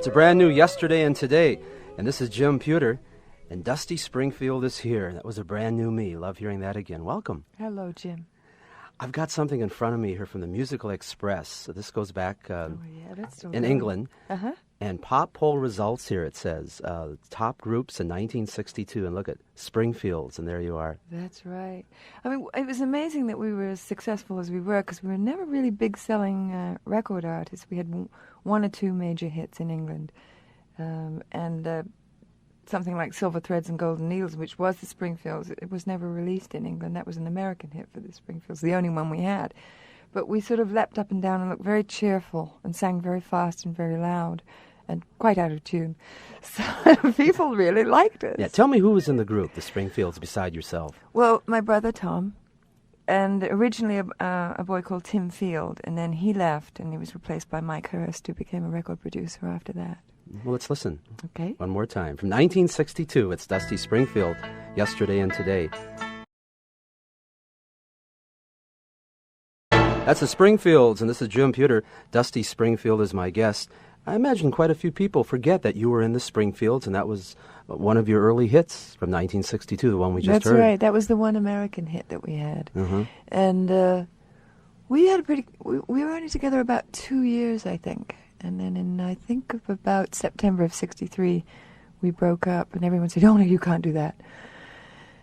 It's a brand new Yesterday and Today, and this is Jim Pewter, and Dusty Springfield is here. That was a brand new me. Love hearing that again. Welcome. Hello, Jim. I've got something in front of me here from the Musical Express. So this goes back That's in England. Uh-huh. And pop poll results here, it says. Top groups in 1962. And look at Springfields, and there you are. That's right. I mean, it was amazing that we were as successful as we were, because we were never really big-selling record artists. We had one or two major hits in England. And something like Silver Threads and Golden Needles, which was the Springfields, it was never released in England. That was an American hit for the Springfields, the only one we had. But we sort of leapt up and down and looked very cheerful and sang very fast and very loud and quite out of tune. So people really liked us. Yeah, tell me who was in the group, the Springfields, beside yourself. Well, my brother Tom, and originally a boy called Tim Field, and then he left and he was replaced by Mike Hurst, who became a record producer after that. Well, let's listen. Okay. One more time. From 1962, it's Dusty Springfield, Yesterday and Today. That's the Springfields, and this is Jim Pewter. Dusty Springfield is my guest. I imagine quite a few people forget that you were in the Springfields, and that was one of your early hits from 1962, the one we just heard. That's right. That was the one American hit that we had. Mm-hmm. And we had we were only together about 2 years, I think. And then in, I think, of about September of 63, we broke up, and everyone said, "Oh, no, you can't do that."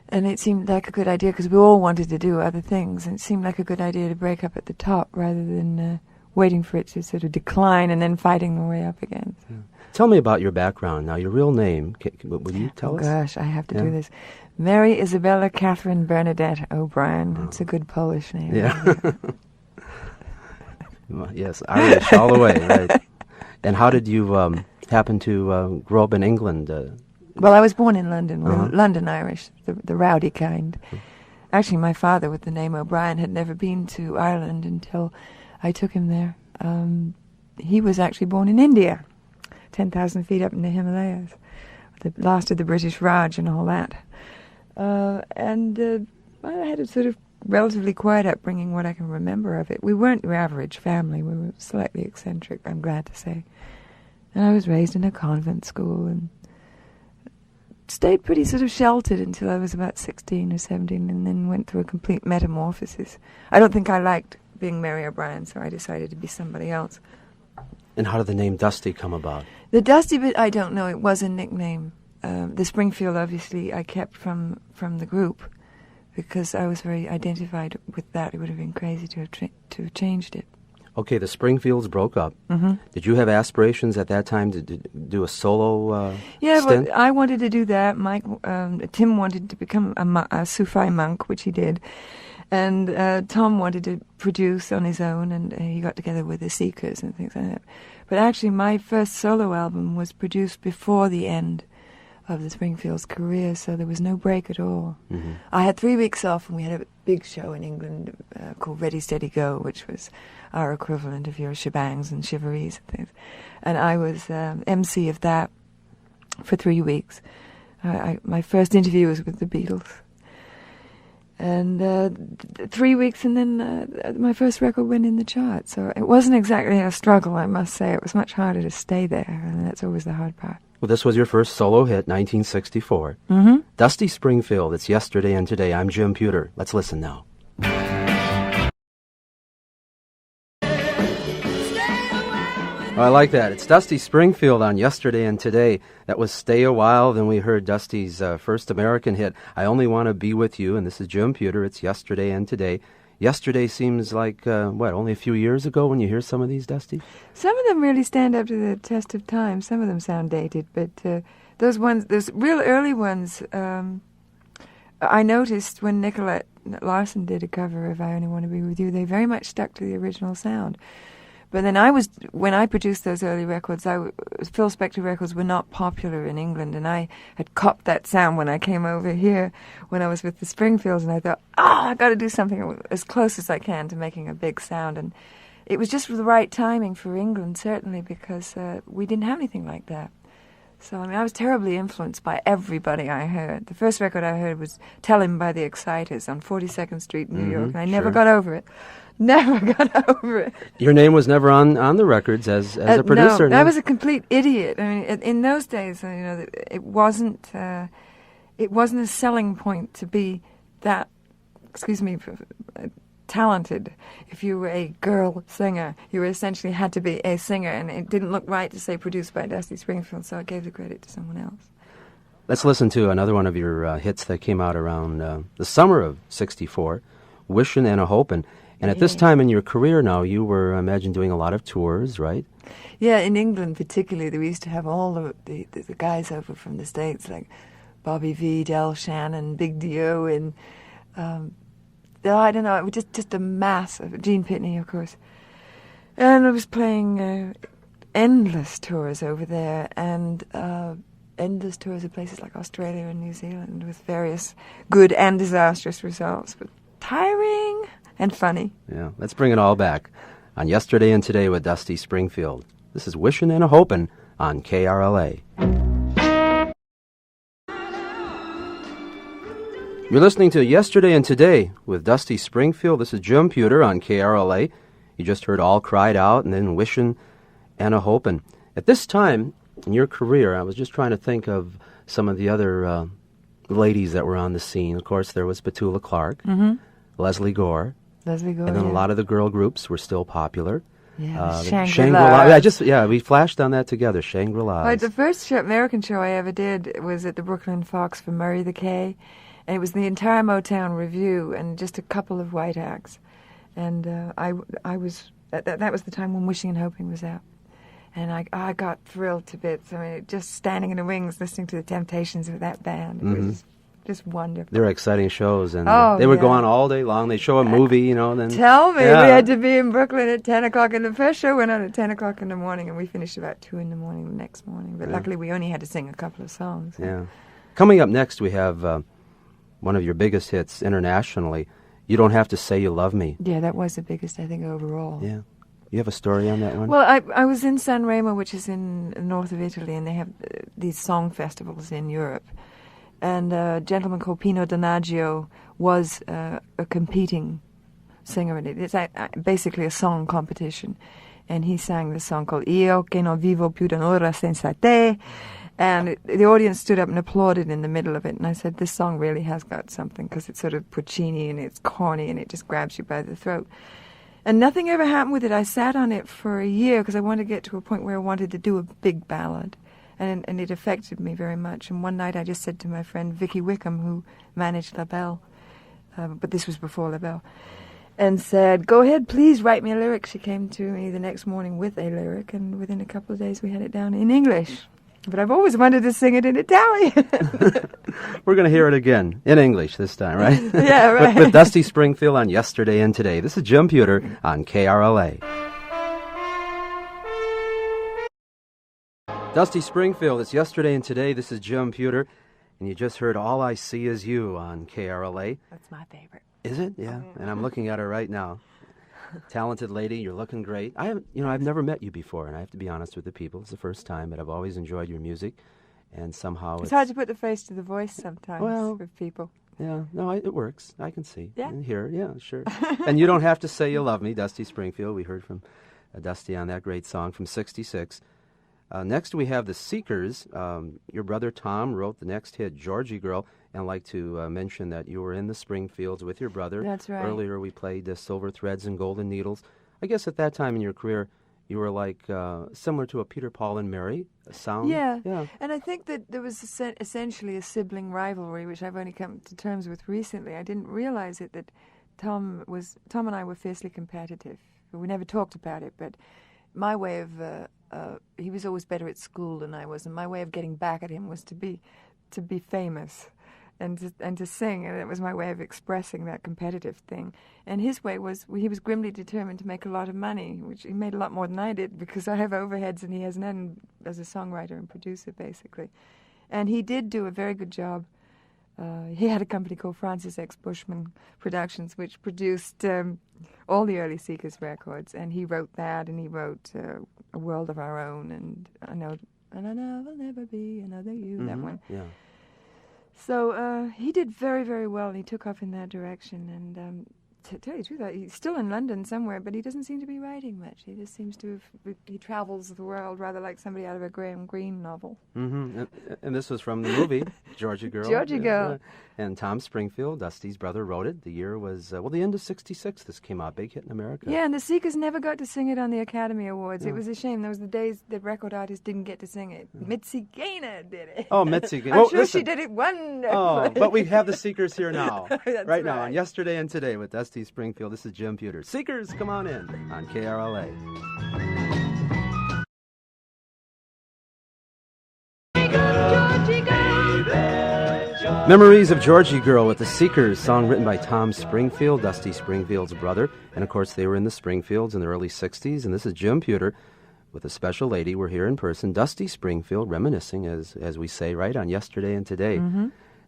And it seemed like a good idea, because we all wanted to do other things, and it seemed like a good idea to break up at the top rather than waiting for it to sort of decline and then fighting the way up again. So. Yeah. Tell me about your background. Now, your real name, will you tell us? Oh, gosh, I have to do this. Mary Isabella Catherine Bernadette O'Brien. It's a good Polish name. Yeah. Well, yes, Irish all the way, right. And how did you happen to grow up in England? Well, I was born in London. Uh-huh. We're London Irish, the rowdy kind. Actually, my father, with the name O'Brien, had never been to Ireland until I took him there. He was actually born in India, 10,000 feet up in the Himalayas, the last of the British Raj and all that. And I had a sort of relatively quiet upbringing, what I can remember of it. We weren't your average family. We were slightly eccentric, I'm glad to say. And I was raised in a convent school and stayed pretty sort of sheltered until I was about 16 or 17, and then went through a complete metamorphosis. I don't think I liked being Mary O'Brien, so I decided to be somebody else. And how did the name Dusty come about? The Dusty bit, I don't know. It was a nickname. The Springfield, obviously, I kept from the group, because I was very identified with that. It would have been crazy to have changed it. Okay, the Springfields broke up. Mm-hmm. Did you have aspirations at that time to do a solo Yeah, stint? well, I wanted to do that. Tim wanted to become a Sufi monk, which he did. And Tom wanted to produce on his own, and he got together with the Seekers and things like that. But actually, my first solo album was produced before the end of the Springfields' career, so there was no break at all. Mm-hmm. I had 3 weeks off, and we had a big show in England called Ready, Steady, Go, which was our equivalent of your shebangs and shivarees and things. And I was MC of that for 3 weeks. My first interview was with the Beatles. And 3 weeks, and then my first record went in the chart. So it wasn't exactly a struggle, I must say. It was much harder to stay there, and that's always the hard part. Well, this was your first solo hit, 1964. Mm-hmm. Dusty Springfield, it's Yesterday and Today. I'm Jim Pewter. Let's listen now. Oh, I like that. It's Dusty Springfield on Yesterday and Today. That was Stay a While. Then we heard Dusty's first American hit, I Only Want to Be With You. And this is Jim Pewter. It's Yesterday and Today. Yesterday seems like, only a few years ago when you hear some of these, Dusty? Some of them really stand up to the test of time. Some of them sound dated, but those real early ones, I noticed when Nicolette Larson did a cover of I Only Want to Be With You, they very much stuck to the original sound. But then when I produced those early records, Phil Spector records were not popular in England, and I had copped that sound when I came over here when I was with the Springfields, and I thought, I got to do something as close as I can to making a big sound. And it was just the right timing for England, certainly, because we didn't have anything like that. So, I mean, I was terribly influenced by everybody I heard. The first record I heard was Tell Him by the Exciters on 42nd Street in New York, and I never got over it. Never got over it. Your name was never on the records as a producer. No, I was a complete idiot. I mean, in those days, it wasn't a selling point to be that, talented. If you were a girl singer, you essentially had to be a singer, and it didn't look right to say produced by Dusty Springfield, so I gave the credit to someone else. Let's listen to another one of your hits that came out around the summer of '64, Wishin' and a Hopin'. And at this time in your career now, you were, I imagine, doing a lot of tours, right? Yeah, in England particularly, we used to have all the guys over from the States, like Bobby V, Del Shannon, Big Dio, and I don't know, it was just a mass of Gene Pitney, of course. And I was playing endless tours over there, and endless tours of places like Australia and New Zealand with various good and disastrous results, but tiring and funny. Yeah, let's bring it all back on Yesterday and Today with Dusty Springfield. This is Wishin' and a Hopin' on KRLA. You're listening to Yesterday and Today with Dusty Springfield. This is Jim Pewter on KRLA. You just heard All Cried Out and then Wishin' and a Hopin'. At this time in your career, I was just trying to think of some of the other ladies that were on the scene. Of course, there was Petula Clark, Leslie Gore. Leslie Gore, and then a lot of the girl groups were still popular. Yeah, Shangri-La. We flashed on that together, Shangri-La. Right, the first American show I ever did was at the Brooklyn Fox for Murray the K, and it was the entire Motown Revue and just a couple of white acts. And I was that was the time when Wishing and Hoping was out. And I got thrilled to bits. I mean, just standing in the wings listening to the Temptations of that band. It was just wonderful. They were exciting shows, and they would go on all day long. They'd show a movie, then... Tell me, we had to be in Brooklyn at 10 o'clock, and the first show went on at 10 o'clock in the morning, and we finished about 2 in the morning the next morning. But luckily, we only had to sing a couple of songs. Yeah. Coming up next, we have one of your biggest hits internationally, You Don't Have to Say You Love Me. Yeah, that was the biggest, I think, overall. Yeah. You have a story on that one? Well, I was in San Remo, which is in the north of Italy, and they have these song festivals in Europe. And a gentleman called Pino Donaggio was a competing singer in it. It's basically a song competition. And he sang this song called Io che non vivo più d'un'ora senza te. And the audience stood up and applauded in the middle of it. And I said, this song really has got something, because it's sort of Puccini and it's corny and it just grabs you by the throat. And nothing ever happened with it. I sat on it for a year because I wanted to get to a point where I wanted to do a big ballad. And it affected me very much. And one night I just said to my friend Vicky Wickham, who managed La Belle, but this was before La Belle, and said, go ahead, please write me a lyric. She came to me the next morning with a lyric, and within a couple of days we had it down in English. But I've always wanted to sing it in Italian. We're going to hear it again, in English this time, right? Yeah, right. with Dusty Springfield on Yesterday and Today. This is Jim Pewter on KRLA. Dusty Springfield, it's Yesterday and Today. This is Jim Pewter, and you just heard All I See Is You on KRLA. That's my favorite. Is it? Yeah, and I'm looking at her right now. Talented lady, you're looking great. I've never met you before, and I have to be honest with the people. It's the first time, but I've always enjoyed your music, and somehow it's hard to put the face to the voice sometimes with people. Yeah, no, it works. I can see and hear. Yeah, sure. And You Don't Have to Say You Love Me, Dusty Springfield. We heard from Dusty on that great song from '66. Next, we have the Seekers. Your brother Tom wrote the next hit, Georgie Girl, and I'd like to mention that you were in the Springfields with your brother. That's right. Earlier, we played Silver Threads and Golden Needles. I guess at that time in your career, you were like similar to a Peter, Paul, and Mary sound. Yeah. And I think that there was essentially a sibling rivalry, which I've only come to terms with recently. I didn't realize it, that Tom and I were fiercely competitive. We never talked about it, but my way of he was always better at school than I was, and my way of getting back at him was to be famous and to sing, and it was my way of expressing that competitive thing. And his way was, he was grimly determined to make a lot of money, which he made a lot more than I did, because I have overheads and he has none as a songwriter and producer, basically. And he did do a very good job. He had a company called Francis X. Bushman Productions, which produced all the early Seekers records, and he wrote that, and he wrote A World of Our Own, and I know and I know there'll never be another you. That one. Yeah. So he did very, very well. He took off in that direction, and to tell you the truth, he's still in London somewhere, but he doesn't seem to be writing much. He just seems to have, he travels the world rather like somebody out of a Graham Greene novel. And this was from the movie, Georgia Girl. Georgia Girl. And Tom Springfield, Dusty's brother, wrote it. The year was, the end of '66 this came out. Big hit in America. Yeah, and the Seekers never got to sing it on the Academy Awards. Yeah. It was a shame. Those were the days that record artists didn't get to sing it. Mitzi Gaynor did it. Oh, Mitzi Gaynor. I'm sure she did it wonderfully. Oh, but we have the Seekers here now. That's right now, on Yesterday and Today with Dusty Springfield. This is Jim Pewter. Seekers, come on in on KRLA. Memories of Georgie Girl with the Seekers, song written by Tom Springfield, Dusty Springfield's brother. And of course, they were in the Springfields in the early 60s. And this is Jim Pewter with a special lady. We're here in person, Dusty Springfield, reminiscing, as we say, right, on Yesterday and Today.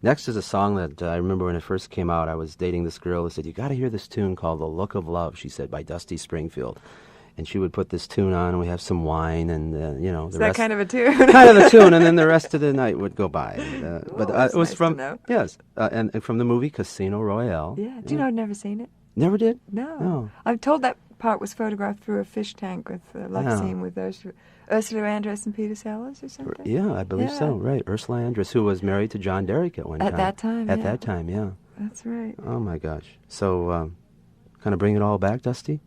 Next is a song that I remember when it first came out. I was dating this girl who said, "You got to hear this tune called The Look of Love," she said, by Dusty Springfield. And she would put this tune on, and we have some wine, and the rest. Kind of a tune? Kind of a tune, and then the rest of the night would go by. But it was nice from to know. yes, and from the movie Casino Royale. Yeah. Do you know I've never seen it? Never did? No. No. I'm told that part was photographed through a fish tank with a love scene with Ursula Andress and Peter Sellers or something. Yeah, I believe so. Right, Ursula Andress, who was married to John Derrick at one time. At that time. At yeah. that time, yeah. That's right. Oh my gosh. So, kind of bring it all back, Dusty.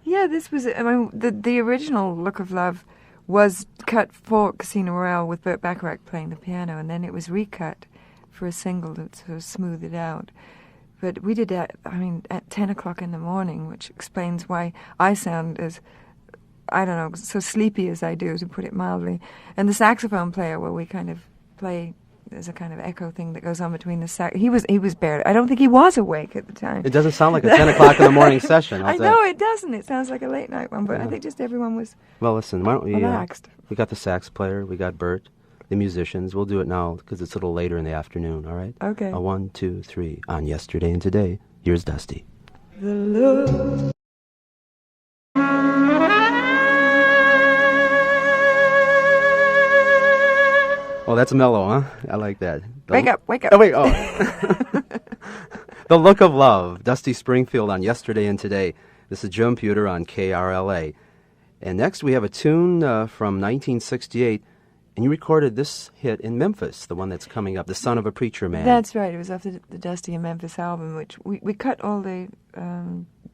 Yeah, this was. I mean, the original Look of Love was cut for Casino Royale with Burt Bacharach playing the piano, and then it was recut for a single to sort of smooth it out. But we did that, I mean, at 10 o'clock in the morning, which explains why I sound as, I don't know, so sleepy as I do, to put it mildly. And the saxophone player, where we kind of play, there's a kind of echo thing that goes on between the sax. He was barely, I don't think he was awake at the time. It doesn't sound like a 10 o'clock in the morning session. I know, it doesn't. It sounds like a late night one, but I think just everyone was Well, listen, why don't we... relaxed. We got the sax player, we got Bert, the musicians. We'll do it now because it's a little later in the afternoon, all right? Okay. 1, 2, 3. On Yesterday and Today, here's Dusty. The look. Oh, that's mellow, huh? I like that. Wake up. Oh, wait, oh. The Look of Love, Dusty Springfield on Yesterday and Today. This is Jim Pewter on KRLA. And next we have a tune from 1968, and you recorded this hit in Memphis, the one that's coming up, The Son of a Preacher Man. That's right. It was off the Dusty in Memphis album, which we cut all the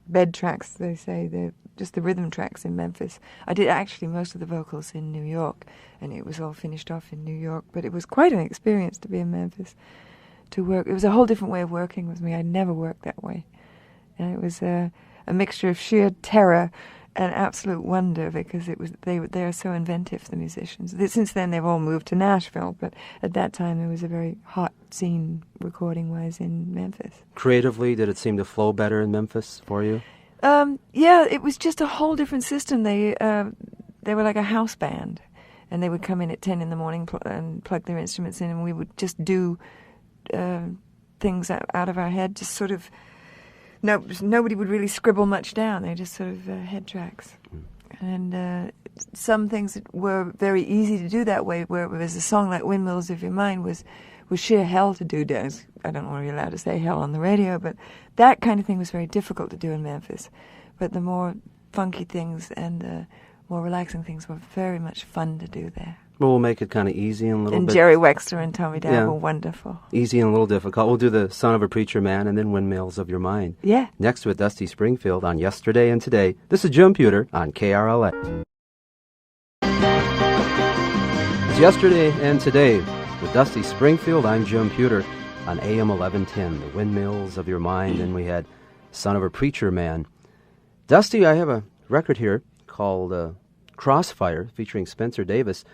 bed tracks, they say, just the rhythm tracks in Memphis. I did actually most of the vocals in New York, and it was all finished off in New York. But it was quite an experience to be in Memphis, to work. It was a whole different way of working with me. I'd never worked that way. And it was a mixture of sheer terror and absolute wonder, because they are so inventive, the musicians. Since then they've all moved to Nashville, but at that time there was a very hot scene recording-wise in Memphis. Creatively, did it seem to flow better in Memphis for you? Yeah, it was just a whole different system. They were like a house band, and they would come in at 10 in the morning and plug their instruments in, and we would just do things out of our head, just sort of. No, nobody would really scribble much down. They just sort of head tracks. And some things that were very easy to do that way, whereas a song like Windmills of Your Mind was sheer hell to do. I don't know if you're allowed to say hell on the radio, but that kind of thing was very difficult to do in Memphis. But the more funky things and the more relaxing things were very much fun to do there. Well, we'll make it kind of easy and a little and bit... Jerry Wexler and Tommy Dow were wonderful. Easy and a little difficult. We'll do The Son of a Preacher Man and then Windmills of Your Mind. Yeah. Next with Dusty Springfield on Yesterday and Today. This is Jim Pewter on KRLA. It's Yesterday and Today with Dusty Springfield. I'm Jim Pewter on AM 1110, The Windmills of Your Mind. And we had Son of a Preacher Man. Dusty, I have a record here called... Crossfire, featuring Spencer Davis,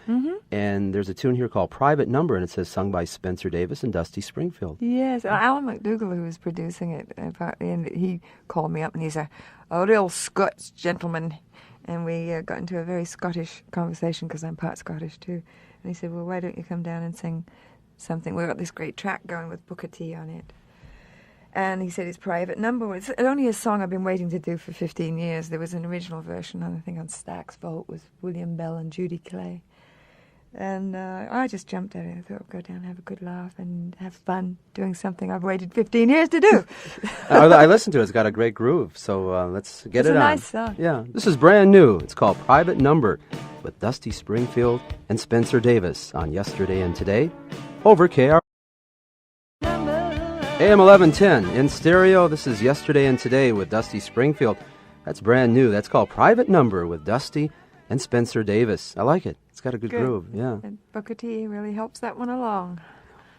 and there's a tune here called Private Number, and it says sung by Spencer Davis and Dusty Springfield. Yes, Alan McDougall, who was producing it, and he called me up, and he's a real Scots gentleman, and we got into a very Scottish conversation, because I'm part Scottish too, and he said, well, why don't you come down and sing something? We've got this great track going with Booker T on it. And he said it's Private Number. It's only a song I've been waiting to do for 15 years. There was an original version, I think, on Stax Vault with William Bell and Judy Clay. And I just jumped at it. I thought, go down and have a good laugh and have fun doing something I've waited 15 years to do. I listened to it. It's got a great groove, so let's get it on. It's a nice song. Yeah, this is brand new. It's called Private Number with Dusty Springfield and Spencer Davis on Yesterday and Today over KRLA. AM 1110 in stereo. This is Yesterday and Today with Dusty Springfield. That's brand new. That's called Private Number with Dusty and Spencer Davis. I like it. It's got a good groove. Yeah. And Booker T really helps that one along.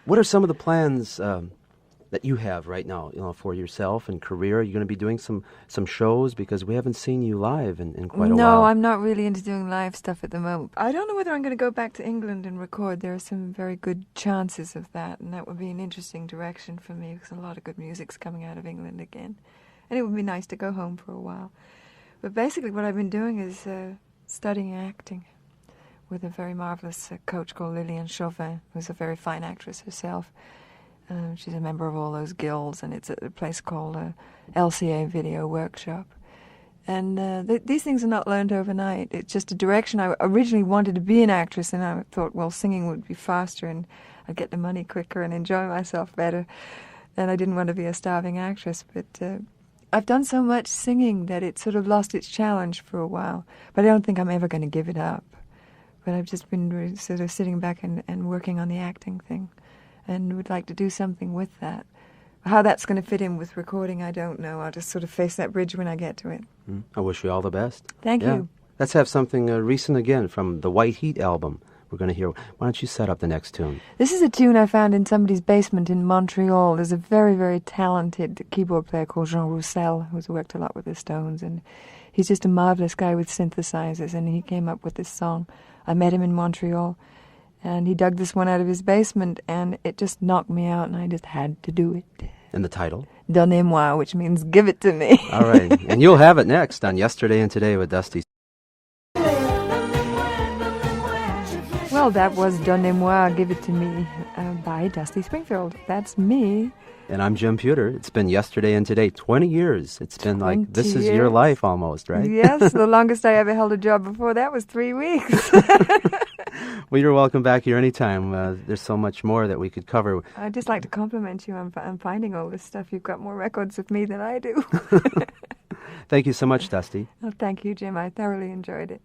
What are some of the plans that you have right now, for yourself and career? Are you going to be doing some shows? Because we haven't seen you live in quite a while. No, I'm not really into doing live stuff at the moment. I don't know whether I'm going to go back to England and record. There are some very good chances of that, and that would be an interesting direction for me because a lot of good music's coming out of England again. And it would be nice to go home for a while. But basically what I've been doing is studying acting with a very marvelous coach called Lillian Chauvin, who's a very fine actress herself. She's a member of all those guilds, and it's at a place called LCA Video Workshop. And these things are not learned overnight. It's just a direction. I originally wanted to be an actress, and I thought, well, singing would be faster, and I'd get the money quicker and enjoy myself better. And I didn't want to be a starving actress, but I've done so much singing that it sort of lost its challenge for a while. But I don't think I'm ever going to give it up. But I've just been sort of sitting back and working on the acting thing, and would like to do something with that. How that's going to fit in with recording, I don't know. I'll just sort of face that bridge when I get to it. I wish you all the best. Thank you. Let's have something recent again from the White Heat album. We're going to hear. Why don't you set up the next tune? This is a tune I found in somebody's basement in Montreal. There's a very, very talented keyboard player called Jean Roussel, who's worked a lot with the Stones, and he's just a marvelous guy with synthesizers, and he came up with this song. I met him in Montreal, and he dug this one out of his basement, and it just knocked me out, and I just had to do it. And the title? Donnez-moi, which means give it to me. All right. And you'll have it next on Yesterday and Today with Dusty. Well, that was Donnez-moi, Give It To Me by Dusty Springfield. That's me. And I'm Jim Pewter. It's been Yesterday and Today, 20 years. It's been like, this is years. your life almost, right? Yes, the longest I ever held a job before that was 3 weeks. Well, you're welcome back here anytime. There's so much more that we could cover. I'd just like to compliment you on finding all this stuff. You've got more records of me than I do. Thank you so much, Dusty. Well, thank you, Jim. I thoroughly enjoyed it.